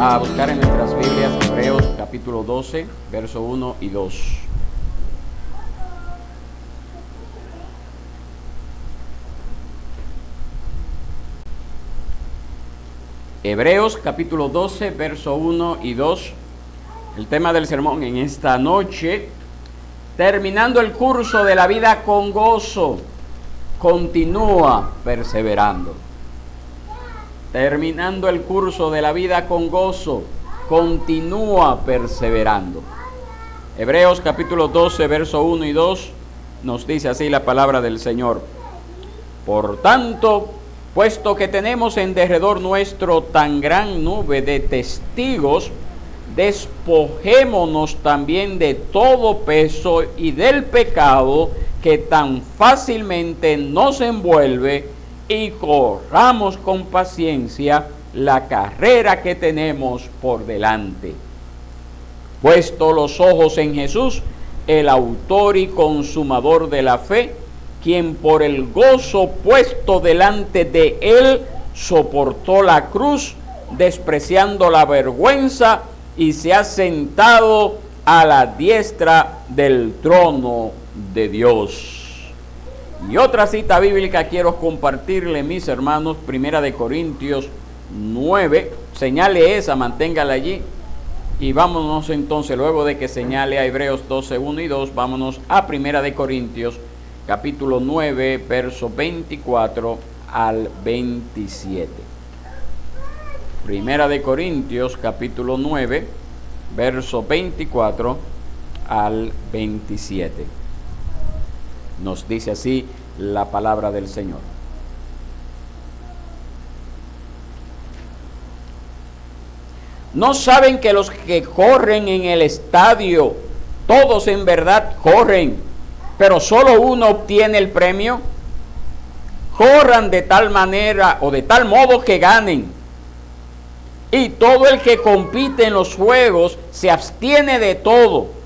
a buscar en nuestras Biblias Hebreos capítulo 12, verso 1 y 2. Hebreos capítulo 12, verso 1 y 2. El tema del sermón en esta noche: terminando el curso de la vida con gozo, continúa perseverando. Terminando el curso de la vida con gozo, continúa perseverando. Hebreos capítulo 12, verso 1 y 2 nos dice así la palabra del Señor: por tanto, puesto que tenemos en derredor nuestro tan gran nube de testigos, despojémonos también de todo peso y del pecado que tan fácilmente nos envuelve, y corramos con paciencia la carrera que tenemos por delante. Puesto los ojos en Jesús, el autor y consumador de la fe, quien por el gozo puesto delante de él soportó la cruz, despreciando la vergüenza, y se ha sentado a la diestra del trono de Dios. Y otra cita bíblica quiero compartirle, mis hermanos, Primera de Corintios 9, señale esa, manténgala allí, y vámonos entonces, luego de que señale a Hebreos 12, 1 y 2, vámonos a Primera de Corintios, capítulo 9, verso 24 al 27. Primera de Corintios, capítulo 9, verso 24 al 27. Nos dice así la palabra del Señor. ¿No saben que los que corren en el estadio, todos en verdad corren, pero solo uno obtiene el premio? Corran de tal manera o de tal modo que ganen. Y todo el que compite en los juegos se abstiene de todo.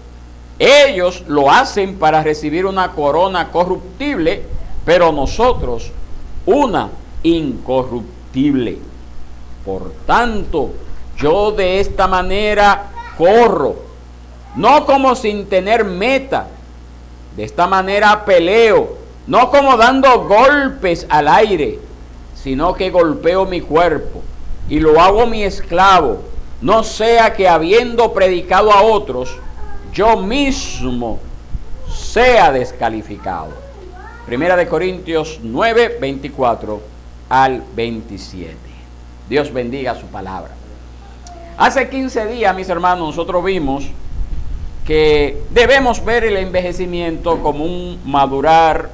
Ellos lo hacen para recibir una corona corruptible, pero nosotros una incorruptible. Por tanto, yo de esta manera corro, no como sin tener meta. De esta manera peleo, no como dando golpes al aire, sino que golpeo mi cuerpo y lo hago mi esclavo, no sea que habiendo predicado a otros, yo mismo sea descalificado. Primera de Corintios 9, 24 al 27. Dios bendiga su palabra. Hace 15 días, mis hermanos, nosotros vimos que debemos ver el envejecimiento como un madurar,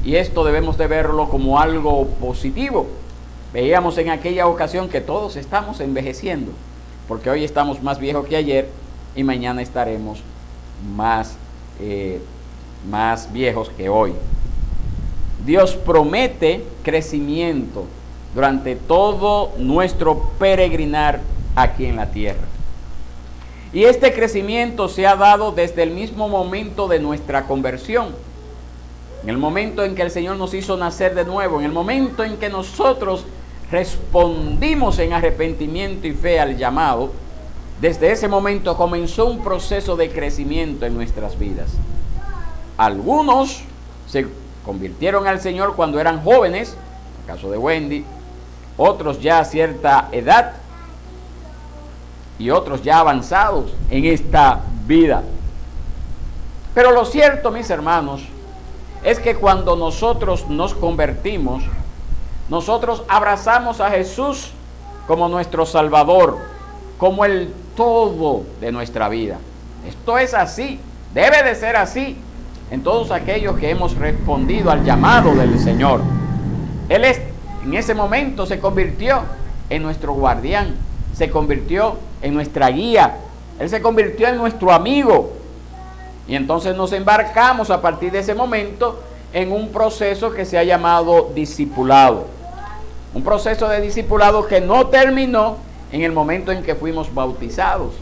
y esto debemos de verlo como algo positivo. Veíamos en aquella ocasión que todos estamos envejeciendo, porque hoy estamos más viejos que ayer y mañana estaremos más viejos que hoy. Dios promete crecimiento durante todo nuestro peregrinar aquí en la tierra. Y este crecimiento se ha dado desde el mismo momento de nuestra conversión. En el momento en que el Señor nos hizo nacer de nuevo, en el momento en que nosotros respondimos en arrepentimiento y fe al llamado, desde ese momento comenzó un proceso de crecimiento en nuestras vidas. Algunos se convirtieron al Señor cuando eran jóvenes, en el caso de Wendy, otros ya a cierta edad y otros ya avanzados en esta vida. Pero lo cierto, mis hermanos, es que cuando nosotros nos convertimos, nosotros abrazamos a Jesús como nuestro Salvador, como el todo de nuestra vida. Esto es así, debe de ser así en todos aquellos que hemos respondido al llamado del Señor. Él en ese momento se convirtió en nuestro guardián, se convirtió en nuestra guía, Él se convirtió en nuestro amigo. Y entonces nos embarcamos a partir de ese momento en un proceso que se ha llamado discipulado. Un proceso de discipulado que no terminó en el momento en que fuimos bautizados.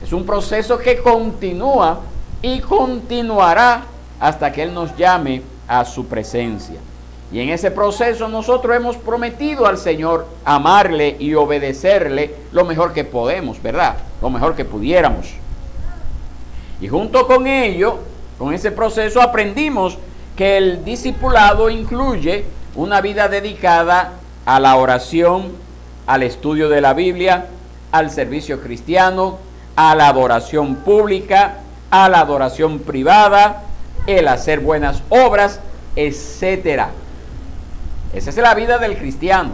Es un proceso que continúa y continuará hasta que Él nos llame a su presencia. Y en ese proceso nosotros hemos prometido al Señor amarle y obedecerle lo mejor que podemos, ¿verdad? Lo mejor que pudiéramos. Y junto con ello, con ese proceso, aprendimos que el discipulado incluye una vida dedicada a la oración, al estudio de la Biblia, al servicio cristiano, a la adoración pública, a la adoración privada, el hacer buenas obras, etcétera. Esa es la vida del cristiano,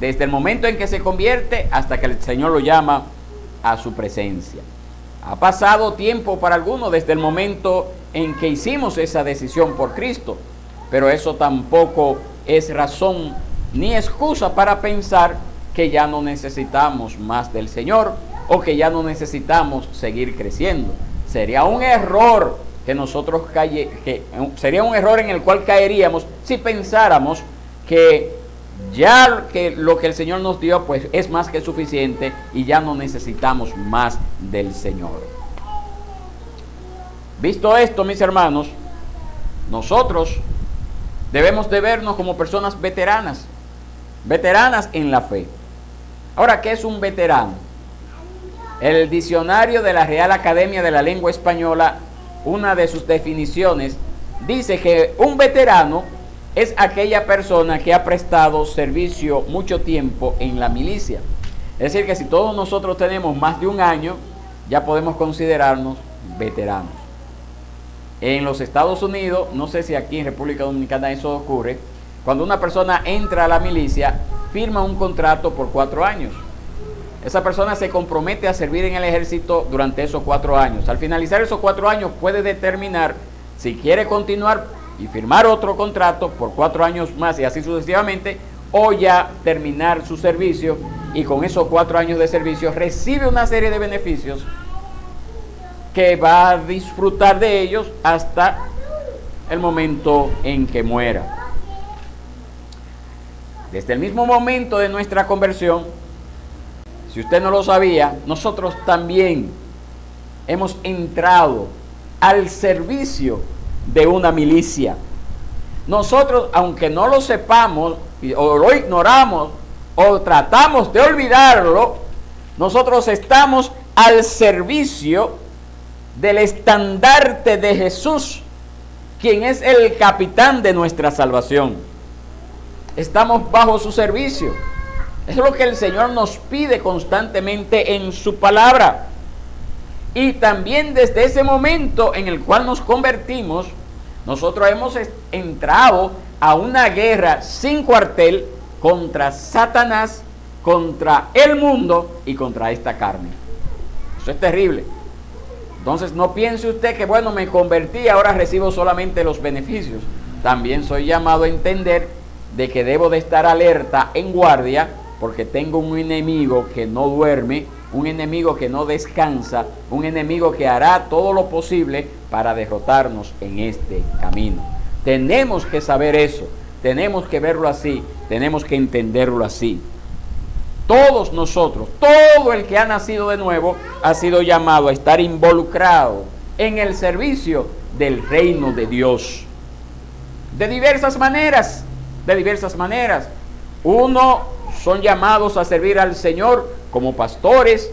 desde el momento en que se convierte hasta que el Señor lo llama a su presencia. Ha pasado tiempo para algunos desde el momento en que hicimos esa decisión por Cristo, pero eso tampoco es razón ni excusa para pensar que ya no necesitamos más del Señor o que ya no necesitamos seguir creciendo. Sería un error sería un error en el cual caeríamos si pensáramos que ya que lo que el Señor nos dio pues es más que suficiente y ya no necesitamos más del Señor. Visto esto, mis hermanos, nosotros debemos de vernos como personas veteranas en la fe. Ahora, ¿qué es un veterano? El diccionario de la Real Academia de la Lengua Española, una de sus definiciones, dice que un veterano es aquella persona que ha prestado servicio mucho tiempo en la milicia. Es decir, que si todos nosotros tenemos más de un año, ya podemos considerarnos veteranos. En los Estados Unidos, no sé si aquí en República Dominicana eso ocurre, cuando una persona entra a la milicia, firma un contrato por 4 años. Esa persona se compromete a servir en el ejército durante esos 4 años. Al finalizar esos 4 años puede determinar si quiere continuar y firmar otro contrato por 4 años más y así sucesivamente, o ya terminar su servicio y con esos 4 años de servicio recibe una serie de beneficios que va a disfrutar de ellos hasta el momento en que muera. Desde el mismo momento de nuestra conversión, si usted no lo sabía, nosotros también hemos entrado al servicio de una milicia. Nosotros, aunque no lo sepamos, o lo ignoramos, o tratamos de olvidarlo, nosotros estamos al servicio del estandarte de Jesús, quien es el capitán de nuestra salvación. Estamos bajo su servicio. Es lo que el Señor nos pide constantemente en su palabra. Y también desde ese momento en el cual nos convertimos, nosotros hemos entrado a una guerra sin cuartel contra Satanás, contra el mundo y contra esta carne. Eso es terrible. Entonces no piense usted que bueno, me convertí, ahora recibo solamente los beneficios. También soy llamado a entender de que debo de estar alerta, en guardia, porque tengo un enemigo que no duerme, un enemigo que no descansa, un enemigo que hará todo lo posible para derrotarnos en este camino. Tenemos que saber eso, tenemos que verlo así, tenemos que entenderlo así. Todos nosotros, todo el que ha nacido de nuevo, ha sido llamado a estar involucrado en el servicio del reino de Dios. De diversas maneras, Uno, son llamados a servir al Señor como pastores,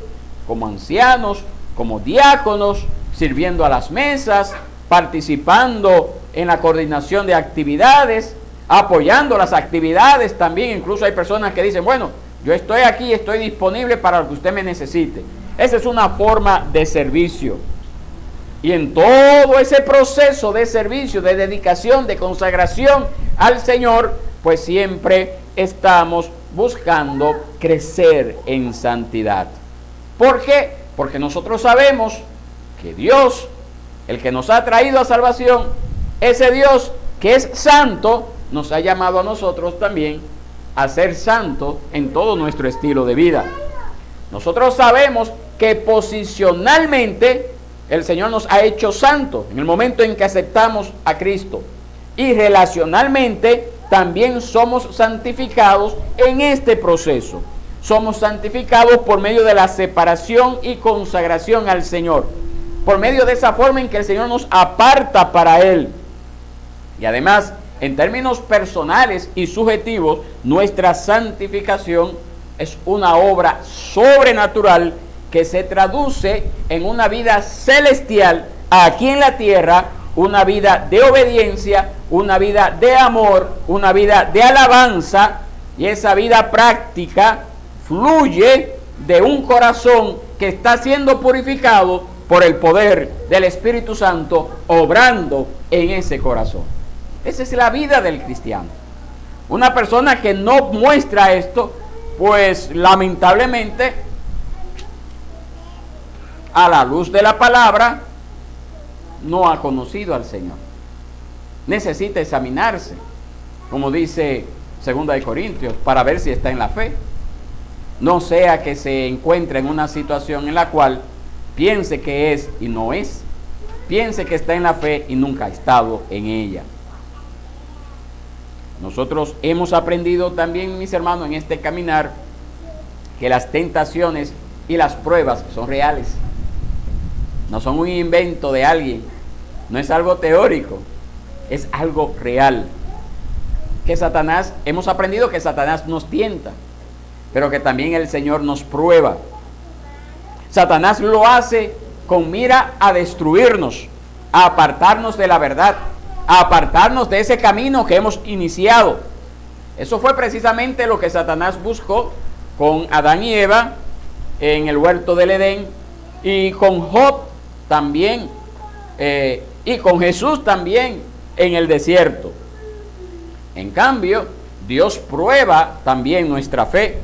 como ancianos, como diáconos, sirviendo a las mesas, participando en la coordinación de actividades, apoyando las actividades también. Incluso hay personas que dicen, bueno, yo estoy aquí, estoy disponible para lo que usted me necesite. Esa es una forma de servicio. Y en todo ese proceso de servicio, de dedicación, de consagración al Señor, pues siempre estamos buscando crecer en santidad. ¿Por qué? Porque nosotros sabemos que Dios, el que nos ha traído a salvación, ese Dios que es santo, nos ha llamado a nosotros también a ser santos en todo nuestro estilo de vida. Nosotros sabemos que posicionalmente el Señor nos ha hecho santos en el momento en que aceptamos a Cristo, y relacionalmente también somos santificados en este proceso. Somos santificados por medio de la separación y consagración al Señor, por medio de esa forma en que el Señor nos aparta para Él. Y además, En términos personales y subjetivos, nuestra santificación es una obra sobrenatural que se traduce en una vida celestial aquí en la tierra, una vida de obediencia, una vida de amor, una vida de alabanza, y esa vida práctica fluye de un corazón que está siendo purificado por el poder del Espíritu Santo obrando en ese corazón. Esa es la vida del cristiano. Una persona que no muestra esto, pues lamentablemente, a la luz de la palabra, no ha conocido al Señor. Necesita examinarse, como dice 2 Corintios, para ver si está en la fe. No sea que se encuentre en una situación en la cual piense que es y no es. Piense que está en la fe y nunca ha estado en ella. Nosotros hemos aprendido también, mis hermanos, en este caminar, que las tentaciones y las pruebas son reales. No son un invento de alguien, no es algo teórico, es algo real. Que Satanás, hemos aprendido que Satanás nos tienta, pero que también el Señor nos prueba. Satanás lo hace con mira a destruirnos, a apartarnos de la verdad, a apartarnos de ese camino que hemos iniciado. Eso fue precisamente lo que Satanás buscó con Adán y Eva en el huerto del Edén, y con Job también, y con Jesús también en el desierto. En cambio, Dios prueba también nuestra fe,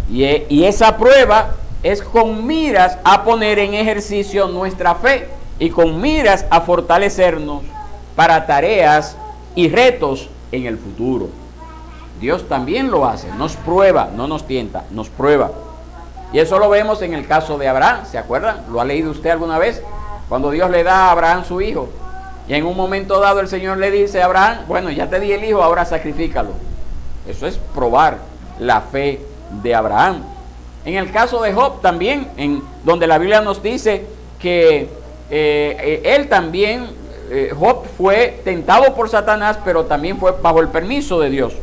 y esa prueba es con miras a poner en ejercicio nuestra fe y con miras a fortalecernos para tareas y retos en el futuro. Dios también lo hace, nos prueba, no nos tienta, nos prueba. Y eso lo vemos en el caso de Abraham, ¿se acuerdan? ¿Lo ha leído usted alguna vez? Cuando Dios le da a Abraham su hijo, y en un momento dado el Señor le dice a Abraham, bueno, ya te di el hijo, ahora sacrifícalo. Eso es probar la fe de Abraham. En el caso de Job también, en donde la Biblia nos dice que él también, Job fue tentado por Satanás, pero también fue bajo el permiso de Dios.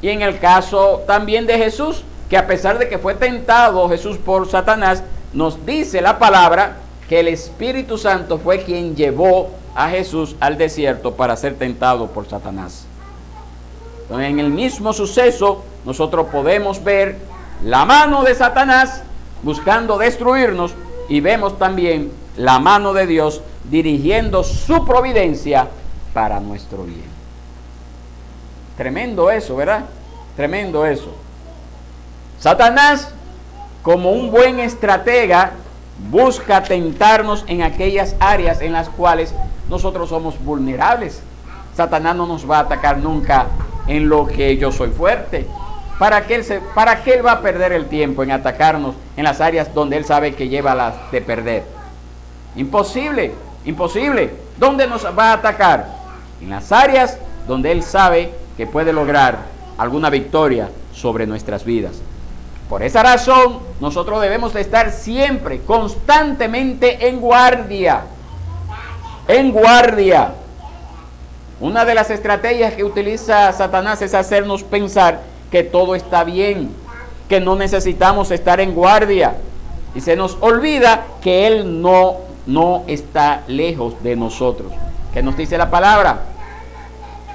Y en el caso también de Jesús, que a pesar de que fue tentado Jesús por Satanás, nos dice la palabra que el Espíritu Santo fue quien llevó a Jesús al desierto para ser tentado por Satanás. Entonces, en el mismo suceso, nosotros podemos ver la mano de Satanás buscando destruirnos, y vemos también la mano de Dios dirigiendo su providencia para nuestro bien. Tremendo eso, ¿verdad? Tremendo eso. Satanás, como un buen estratega, busca tentarnos en aquellas áreas en las cuales nosotros somos vulnerables. Satanás no nos va a atacar nunca en lo que yo soy fuerte. ¿Para qué él va a perder el tiempo en atacarnos en las áreas donde él sabe que lleva las de perder? Imposible, imposible. ¿Dónde nos va a atacar? En las áreas donde él sabe que puede lograr alguna victoria sobre nuestras vidas. Por esa razón, nosotros debemos de estar siempre, constantemente en guardia. En guardia. Una de las estrategias que utiliza Satanás es hacernos pensar que todo está bien, que no necesitamos estar en guardia. Y se nos olvida que Él no está lejos de nosotros. ¿Qué nos dice la palabra?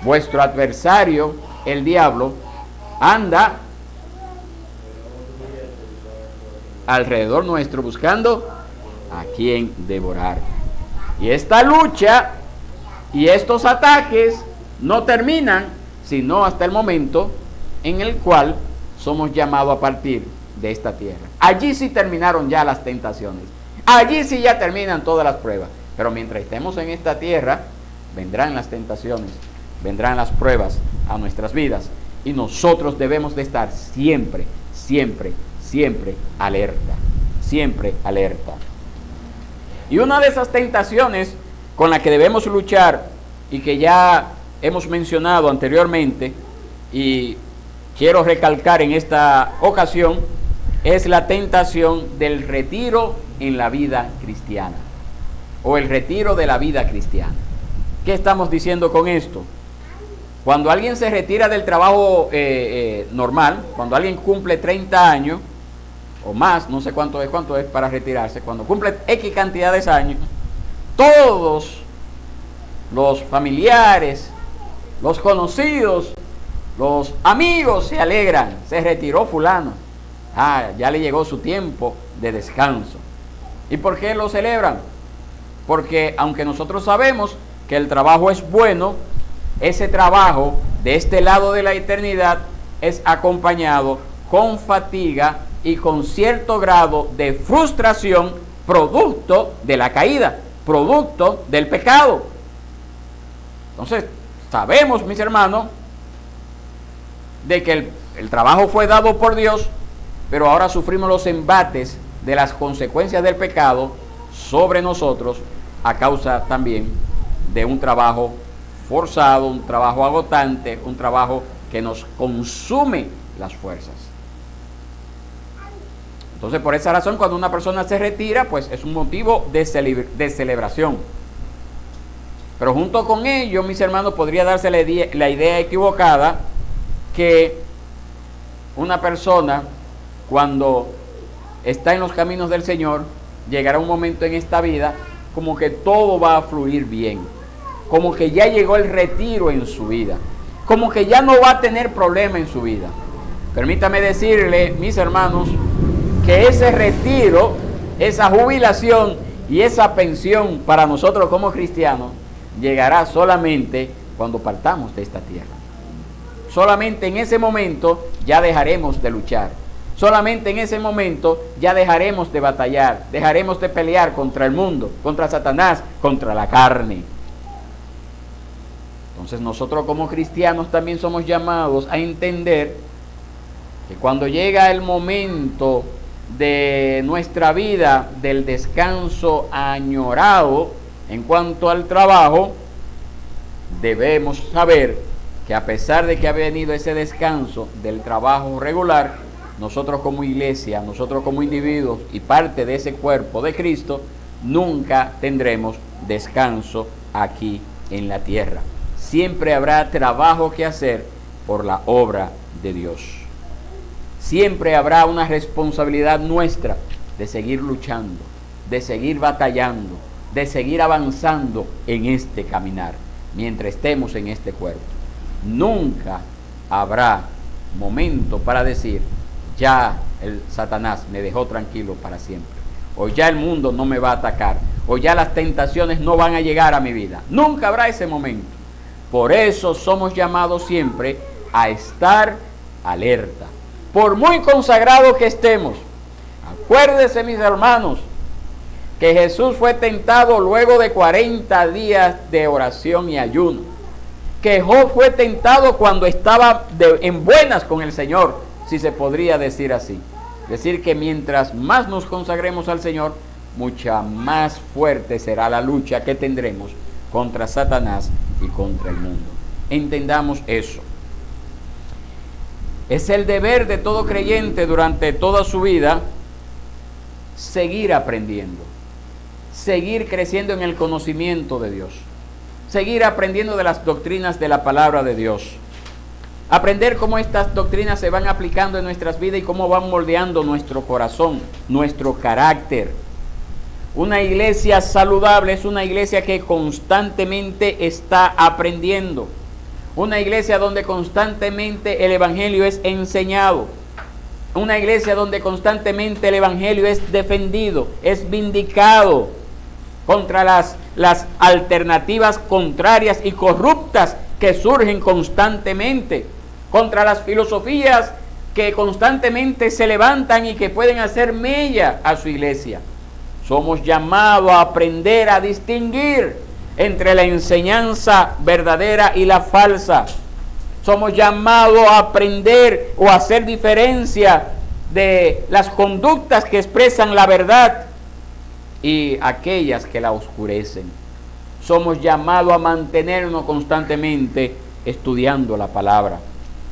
Vuestro adversario, el diablo, anda alrededor nuestro buscando a quien devorar. Y esta lucha y estos ataques no terminan sino hasta el momento en el cual somos llamados a partir de esta tierra. Allí sí terminaron ya las tentaciones, allí sí ya terminan todas las pruebas. Pero mientras estemos en esta tierra, vendrán las tentaciones, vendrán las pruebas a nuestras vidas, y nosotros debemos de estar siempre, siempre, siempre alerta, siempre alerta. Y una de esas tentaciones con la que debemos luchar, y que ya hemos mencionado anteriormente y quiero recalcar en esta ocasión, es la tentación del retiro en la vida cristiana, o el retiro de la vida cristiana. ¿Qué estamos diciendo con esto? Cuando alguien se retira del trabajo normal, cuando alguien cumple 30 años o más, no sé cuánto es para retirarse, cuando cumple X cantidad de años, todos los familiares, los conocidos, los amigos se alegran. Se retiró fulano. Ya le llegó su tiempo de descanso. ¿Y por qué lo celebran? Porque aunque nosotros sabemos que el trabajo es bueno, ese trabajo de este lado de la eternidad es acompañado con fatiga y con cierto grado de frustración, producto de la caída, producto del pecado. Entonces, sabemos, mis hermanos, de que el trabajo fue dado por Dios, pero ahora sufrimos los embates de las consecuencias del pecado sobre nosotros a causa también de un trabajo forzado, un trabajo agotante, un trabajo que nos consume las fuerzas. Entonces, por esa razón, cuando una persona se retira, pues es un motivo de celebración. Pero junto con ello, mis hermanos, podría darse la idea equivocada que una persona, cuando está en los caminos del Señor, llegará un momento en esta vida como que todo va a fluir bien, como que ya llegó el retiro en su vida, como que ya no va a tener problema en su vida. Permítame decirle, mis hermanos, que ese retiro, esa jubilación y esa pensión para nosotros como cristianos llegará solamente cuando partamos de esta tierra. Solamente en ese momento ya dejaremos de luchar. Solamente en ese momento ya dejaremos de batallar, dejaremos de pelear contra el mundo, contra Satanás, contra la carne. Entonces nosotros como cristianos también somos llamados a entender que cuando llega el momento de nuestra vida del descanso añorado en cuanto al trabajo, debemos saber que a pesar de que ha venido ese descanso del trabajo regular, nosotros como iglesia, nosotros como individuos y parte de ese cuerpo de Cristo, nunca tendremos descanso aquí en la tierra. Siempre habrá trabajo que hacer por la obra de Dios. Siempre habrá una responsabilidad nuestra de seguir luchando, de seguir batallando, de seguir avanzando en este caminar, mientras estemos en este cuerpo. Nunca habrá momento para decir, ya el Satanás me dejó tranquilo para siempre, o ya el mundo no me va a atacar, o ya las tentaciones no van a llegar a mi vida. Nunca habrá ese momento. Por eso somos llamados siempre a estar alerta. Por muy consagrados que estemos, acuérdense, mis hermanos, que Jesús fue tentado luego de 40 días de oración y ayuno. Que Job fue tentado cuando estaba en buenas con el Señor, si se podría decir así. Decir que mientras más nos consagremos al Señor, mucha más fuerte será la lucha que tendremos contra Satanás y contra el mundo. Entendamos eso. Es el deber de todo creyente durante toda su vida seguir aprendiendo, seguir creciendo en el conocimiento de Dios, seguir aprendiendo de las doctrinas de la palabra de Dios, aprender cómo estas doctrinas se van aplicando en nuestras vidas y cómo van moldeando nuestro corazón, nuestro carácter. Una iglesia saludable es una iglesia que constantemente está aprendiendo. Una iglesia donde constantemente el evangelio es enseñado. Una iglesia donde constantemente el evangelio es defendido, es vindicado contra las alternativas contrarias y corruptas que surgen constantemente, contra las filosofías que constantemente se levantan y que pueden hacer mella a su iglesia. Somos llamados a aprender a distinguir entre la enseñanza verdadera y la falsa. Somos llamados a aprender o a hacer diferencia de las conductas que expresan la verdad y aquellas que la oscurecen. Somos llamados a mantenernos constantemente estudiando la palabra.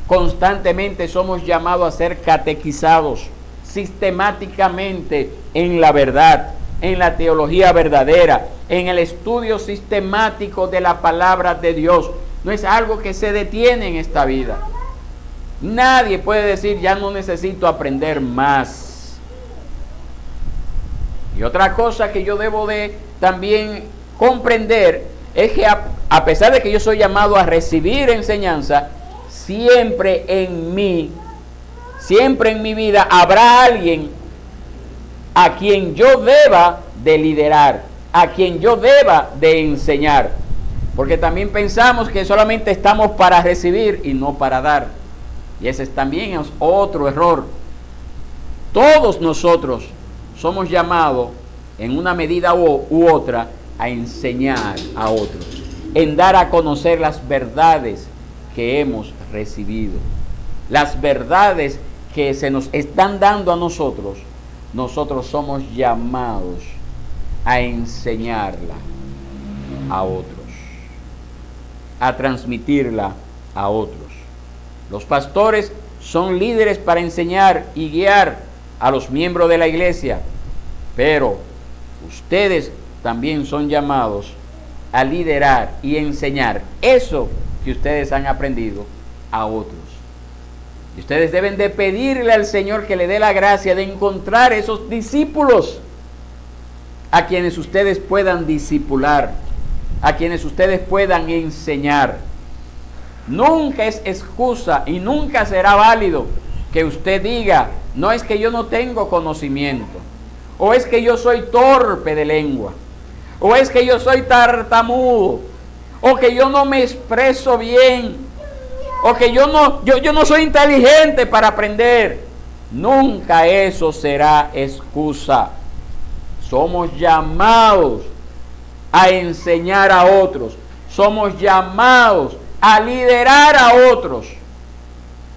Constantemente somos llamados a ser catequizados sistemáticamente en la verdad, en la teología verdadera, en el estudio sistemático de la palabra de Dios, no es algo que se detiene en esta vida. Nadie puede decir, ya no necesito aprender más. Y otra cosa que yo debo de también comprender es que a pesar de que yo soy llamado a recibir enseñanza, siempre en mi vida habrá alguien a quien yo deba de liderar, a quien yo deba de enseñar. Porque también pensamos que solamente estamos para recibir y no para dar. Y ese también es otro error. Todos nosotros somos llamados en una medida u otra a enseñar a otros, en dar a conocer las verdades que hemos recibido, las verdades que se nos están dando a nosotros. Nosotros somos llamados a enseñarla a otros, a transmitirla a otros. Los pastores son líderes para enseñar y guiar a los miembros de la iglesia, pero ustedes también son llamados a liderar y enseñar eso que ustedes han aprendido a otros. Y ustedes deben de pedirle al Señor que le dé la gracia de encontrar esos discípulos a quienes ustedes puedan discipular, a quienes ustedes puedan enseñar. Nunca es excusa y nunca será válido que usted diga, no es que yo no tengo conocimiento, o es que yo soy torpe de lengua, o es que yo soy tartamudo, o que yo no me expreso bien, o que yo no soy inteligente para aprender. Nunca eso será excusa. Somos llamados a enseñar a otros. Somos llamados a liderar a otros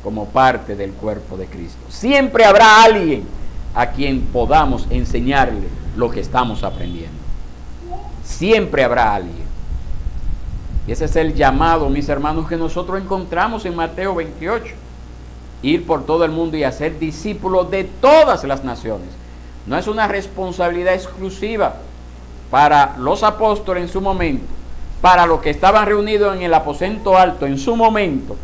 como parte del cuerpo de Cristo. Siempre habrá alguien a quien podamos enseñarle lo que estamos aprendiendo. Siempre habrá alguien. Y ese es el llamado, mis hermanos, que nosotros encontramos en Mateo 28. Ir por todo el mundo y hacer discípulos de todas las naciones. No es una responsabilidad exclusiva para los apóstoles en su momento, para los que estaban reunidos en el aposento alto en su momento,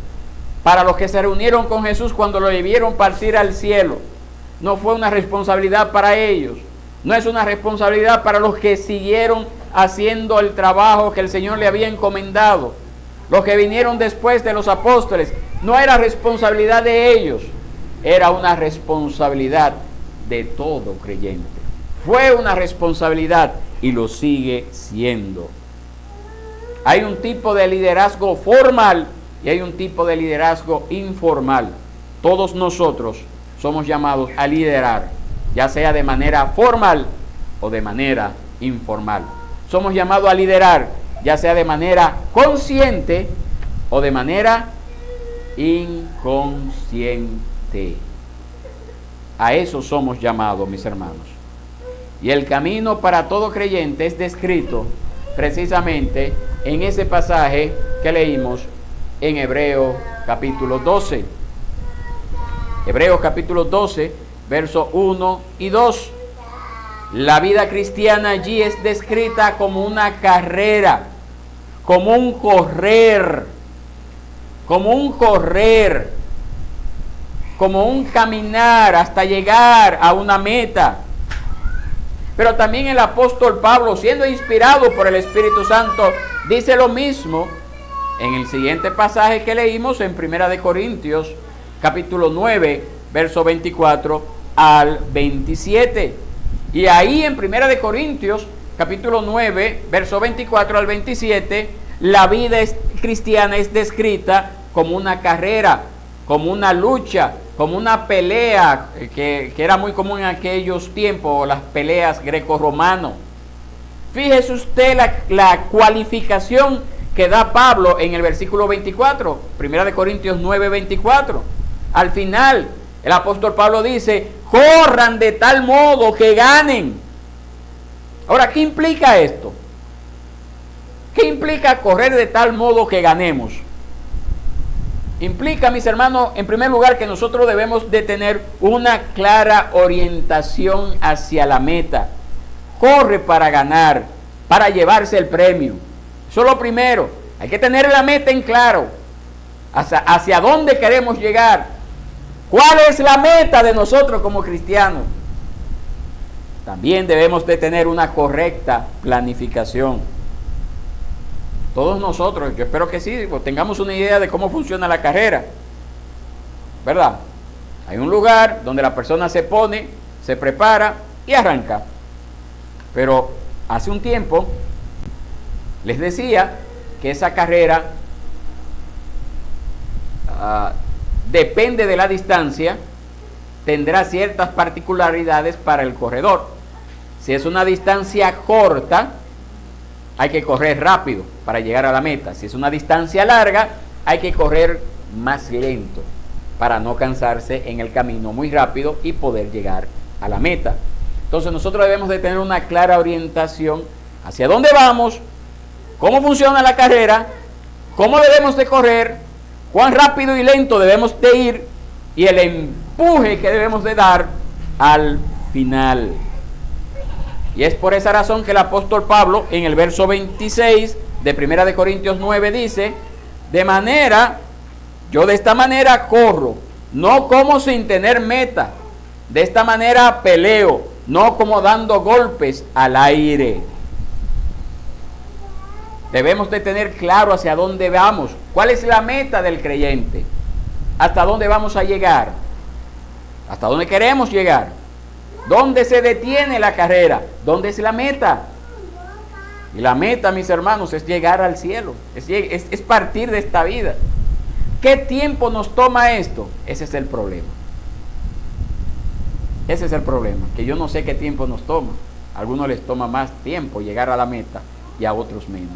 para los que se reunieron con Jesús cuando lo vieron partir al cielo. No fue una responsabilidad para ellos. No es una responsabilidad para los que siguieron haciendo el trabajo que el Señor le había encomendado. Los que vinieron después de los apóstoles, no era responsabilidad de ellos, era una responsabilidad de todo creyente. Fue una responsabilidad y lo sigue siendo. Hay un tipo de liderazgo formal y hay un tipo de liderazgo informal. Todos nosotros somos llamados a liderar, ya sea de manera formal o de manera informal. Somos llamados a liderar, ya sea de manera consciente o de manera inconsciente. A eso somos llamados, mis hermanos. Y el camino para todo creyente es descrito precisamente en ese pasaje que leímos en Hebreos capítulo 12. Hebreos capítulo 12, versos 1 y 2. La vida cristiana allí es descrita como una carrera, como un correr, como un caminar hasta llegar a una meta. Pero también el apóstol Pablo, siendo inspirado por el Espíritu Santo, dice lo mismo en el siguiente pasaje que leímos en 1 Corintios, capítulo 9, verso 24 al 27. Y ahí en 1 Corintios, capítulo 9, verso 24 al 27, la vida cristiana es descrita como una carrera, como una lucha, como una pelea que era muy común en aquellos tiempos, las peleas greco-romanos. Fíjese usted la cualificación que da Pablo en el versículo 24, 1 Corintios 9, 24. Al final, el apóstol Pablo dice, corran de tal modo que ganen. Ahora, ¿qué implica esto? ¿Qué implica correr de tal modo que ganemos? Implica, mis hermanos, en primer lugar, que nosotros debemos de tener una clara orientación hacia la meta. Corre para ganar, para llevarse el premio. Eso es lo primero. Hay que tener la meta en claro, hacia dónde queremos llegar. ¿Cuál es la meta de nosotros como cristianos? También debemos de tener una correcta planificación. Todos nosotros, yo espero que sí, pues tengamos una idea de cómo funciona la carrera, ¿verdad? Hay un lugar donde la persona se pone, se prepara y arranca. Pero hace un tiempo les decía que esa carrera depende de la distancia, tendrá ciertas particularidades para el corredor. Si es una distancia corta, hay que correr rápido para llegar a la meta. Si es una distancia larga, hay que correr más lento para no cansarse en el camino muy rápido y poder llegar a la meta. Entonces nosotros debemos de tener una clara orientación hacia dónde vamos, cómo funciona la carrera, cómo debemos de correr, cuán rápido y lento debemos de ir y el empuje que debemos de dar al final. Y es por esa razón que el apóstol Pablo en el verso 26 de 1 de Corintios 9 dice: yo de esta manera corro, no como sin tener meta, de esta manera peleo, no como dando golpes al aire. Debemos de tener claro hacia dónde vamos, cuál es la meta del creyente, hasta dónde vamos a llegar, hasta dónde queremos llegar, dónde se detiene la carrera, dónde es la meta. Y la meta, mis hermanos, es llegar al cielo, es partir de esta vida. ¿Qué tiempo nos toma esto? Ese es el problema. Ese es el problema, que yo no sé qué tiempo nos toma. A algunos les toma más tiempo llegar a la meta y a otros menos.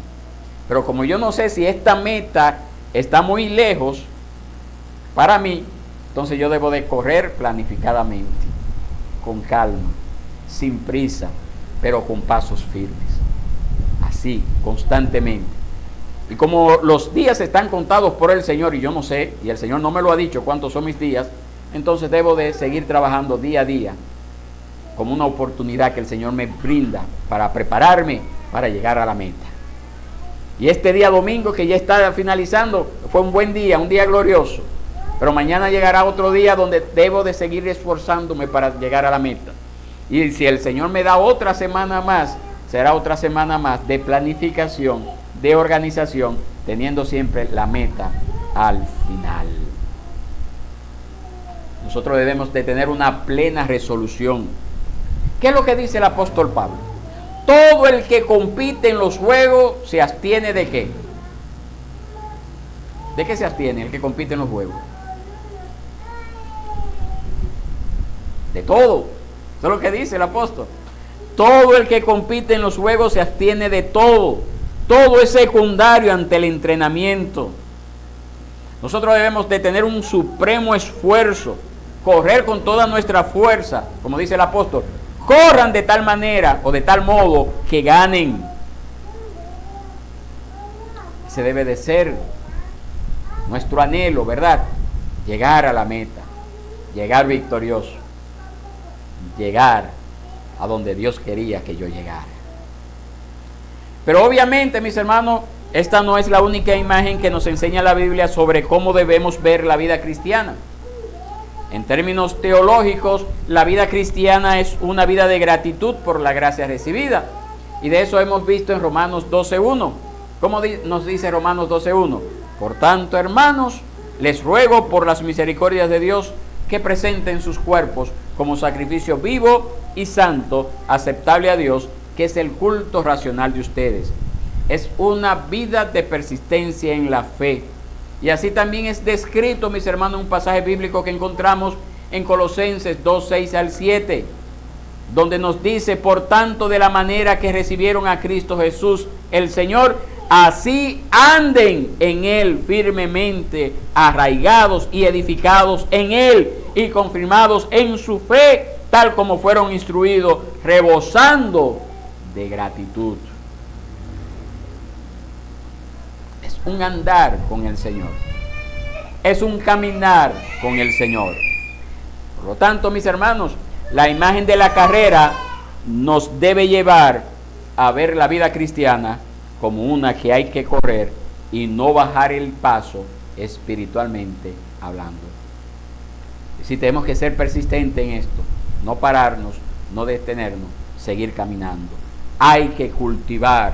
Pero como yo no sé si esta meta está muy lejos para mí, entonces yo debo de correr planificadamente, con calma, sin prisa, pero con pasos firmes. Así, constantemente. Y como los días están contados por el Señor, y yo no sé, y el Señor no me lo ha dicho cuántos son mis días, entonces debo de seguir trabajando día a día, como una oportunidad que el Señor me brinda para prepararme para llegar a la meta. Y este día domingo que ya está finalizando, fue un buen día, un día glorioso. Pero mañana llegará otro día donde debo de seguir esforzándome para llegar a la meta. Y si el Señor me da otra semana más, será otra semana más de planificación, de organización, teniendo siempre la meta al final. Nosotros debemos de tener una plena resolución. ¿Qué es lo que dice el apóstol Pablo? Todo el que compite en los juegos se abstiene ¿de qué? ¿De qué se abstiene el que compite en los juegos? De todo. Eso es lo que dice el apóstol. Todo el que compite en los juegos se abstiene de todo. Todo es secundario ante el entrenamiento. Nosotros debemos de tener un supremo esfuerzo, correr con toda nuestra fuerza, como dice el apóstol. Corran de tal manera o de tal modo que ganen. Ese debe de ser nuestro anhelo, ¿verdad? Llegar a la meta, llegar victorioso, llegar a donde Dios quería que yo llegara. Pero obviamente, mis hermanos, esta no es la única imagen que nos enseña la Biblia sobre cómo debemos ver la vida cristiana. En términos teológicos, la vida cristiana es una vida de gratitud por la gracia recibida. Y de eso hemos visto en Romanos 12:1. ¿Cómo nos dice Romanos 12:1? Por tanto, hermanos, les ruego por las misericordias de Dios que presenten sus cuerpos como sacrificio vivo y santo, aceptable a Dios, que es el culto racional de ustedes. Es una vida de persistencia en la fe. Y así también es descrito, mis hermanos, un pasaje bíblico que encontramos en Colosenses 2:6-7, donde nos dice: por tanto, de la manera que recibieron a Cristo Jesús el Señor, así anden en Él firmemente, arraigados y edificados en Él y confirmados en su fe, tal como fueron instruidos, rebosando de gratitud. Es un andar con el Señor, es un caminar con el Señor. Por lo tanto, mis hermanos, la imagen de la carrera nos debe llevar a ver la vida cristiana como una que hay que correr y no bajar el paso espiritualmente hablando. Y si tenemos que ser persistentes en esto, no pararnos, no detenernos, seguir caminando. Hay que cultivar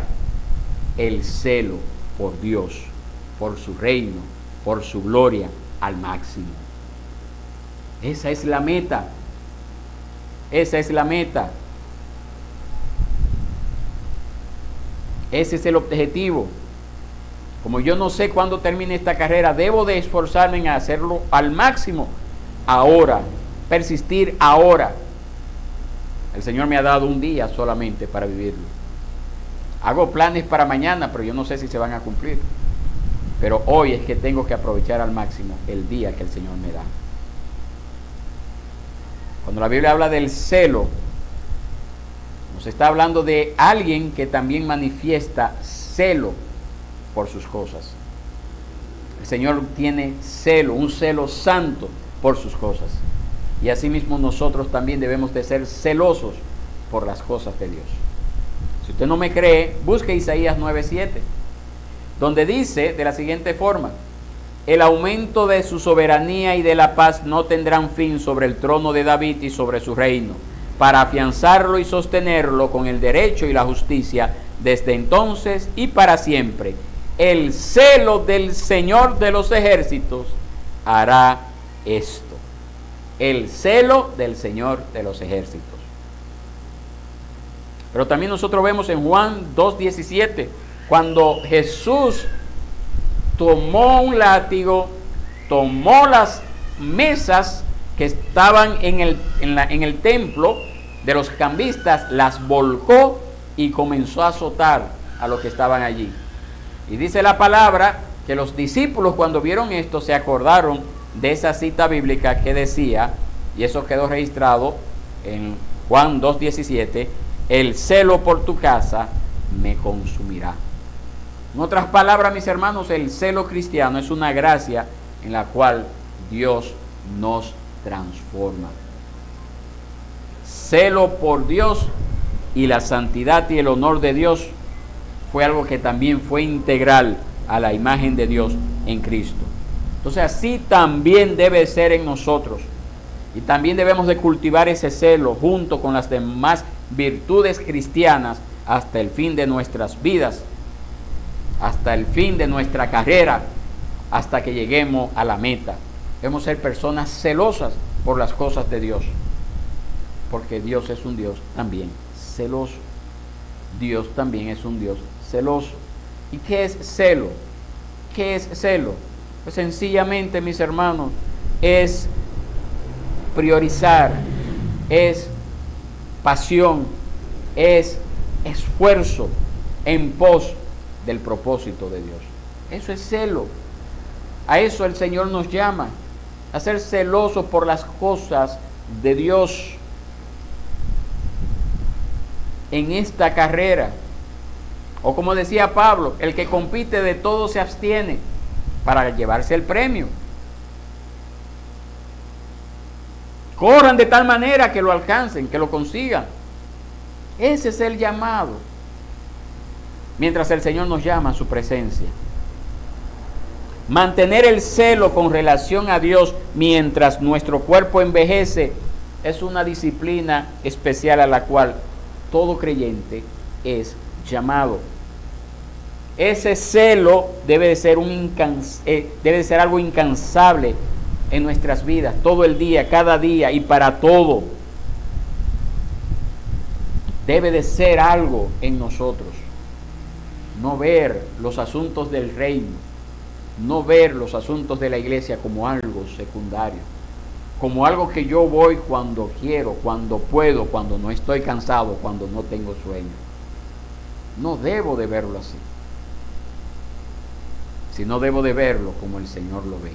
el celo por Dios, por su reino, por su gloria al máximo. Esa es la meta. Esa es la meta. Ese es el objetivo. Como yo no sé cuándo termine esta carrera, debo de esforzarme en hacerlo al máximo ahora, persistir ahora. El Señor me ha dado un día solamente para vivirlo. Hago planes para mañana, pero yo no sé si se van a cumplir. Pero hoy es que tengo que aprovechar al máximo el día que el Señor me da. Cuando la Biblia habla del celo, nos está hablando de alguien que también manifiesta celo por sus cosas. El Señor tiene celo, un celo santo por sus cosas. Y asimismo nosotros también debemos de ser celosos por las cosas de Dios. Si usted no me cree, busque Isaías 9:7, donde dice de la siguiente forma: el aumento de su soberanía y de la paz no tendrán fin sobre el trono de David y sobre su reino, para afianzarlo y sostenerlo con el derecho y la justicia desde entonces y para siempre. El celo del Señor de los ejércitos hará esto. El celo del Señor de los ejércitos. Pero también nosotros vemos en Juan 2:17, cuando Jesús tomó un látigo, tomó las mesas que estaban en el templo de los cambistas, las volcó y comenzó a azotar a los que estaban allí. Y dice la palabra que los discípulos, cuando vieron esto, se acordaron de esa cita bíblica que decía, y eso quedó registrado en Juan 2:17, el celo por tu casa me consumirá. En otras palabras, mis hermanos, el celo cristiano es una gracia en la cual Dios nos transforma. Celo por Dios y la santidad y el honor de Dios fue algo que también fue integral a la imagen de Dios en Cristo. Entonces así también debe ser en nosotros. Y también debemos de cultivar ese celo junto con las demás virtudes cristianas hasta el fin de nuestras vidas, hasta el fin de nuestra carrera, hasta que lleguemos a la meta. Debemos ser personas celosas por las cosas de Dios, porque Dios es un Dios también celoso. Dios también es un Dios celoso. ¿Y qué es celo? ¿Qué es celo? Pues sencillamente, mis hermanos, es priorizar, es pasión, es esfuerzo en pos del propósito de Dios. Eso es celo. A eso el Señor nos llama, a ser celosos por las cosas de Dios en esta carrera. O como decía Pablo, el que compite de todo se abstiene para llevarse el premio. Corran de tal manera que lo alcancen, que lo consigan. Ese es el llamado. Mientras el Señor nos llama a su presencia. Mantener el celo con relación a Dios mientras nuestro cuerpo envejece es una disciplina especial a la cual todo creyente es llamado. Ese celo debe de ser algo incansable en nuestras vidas, todo el día, cada día y para todo. Debe de ser algo en nosotros. No ver los asuntos del reino, no ver los asuntos de la iglesia como algo secundario, como algo que yo voy cuando quiero, cuando puedo, cuando no estoy cansado, cuando no tengo sueño. No debo de verlo así, sino debo de verlo como el Señor lo ve,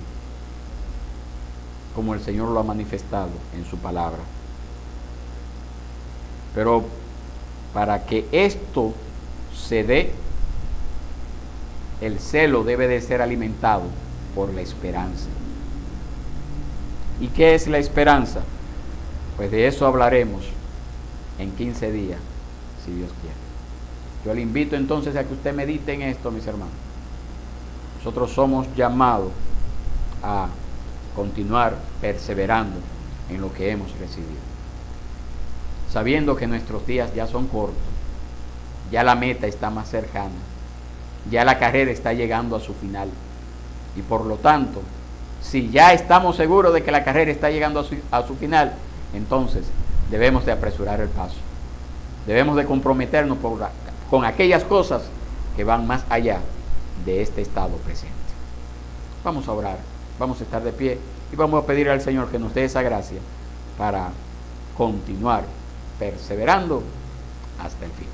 como el Señor lo ha manifestado en su palabra. Pero para que esto se dé, el celo debe de ser alimentado por la esperanza. ¿Y qué es la esperanza? Pues de eso hablaremos en 15 días, si Dios quiere. Yo le invito entonces a que usted medite en esto, mis hermanos. nosotros somos llamados a continuar perseverando en lo que hemos recibido, sabiendo que nuestros días ya son cortos, ya la meta está más cercana, ya la carrera está llegando a su final, y por lo tanto, si ya estamos seguros de que la carrera está llegando a su final, entonces debemos de apresurar el paso, debemos de comprometernos con aquellas cosas que van más allá de este estado presente. Vamos a orar, vamos a estar de pie y vamos a pedir al Señor que nos dé esa gracia para continuar perseverando hasta el fin.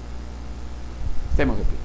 Estemos de pie.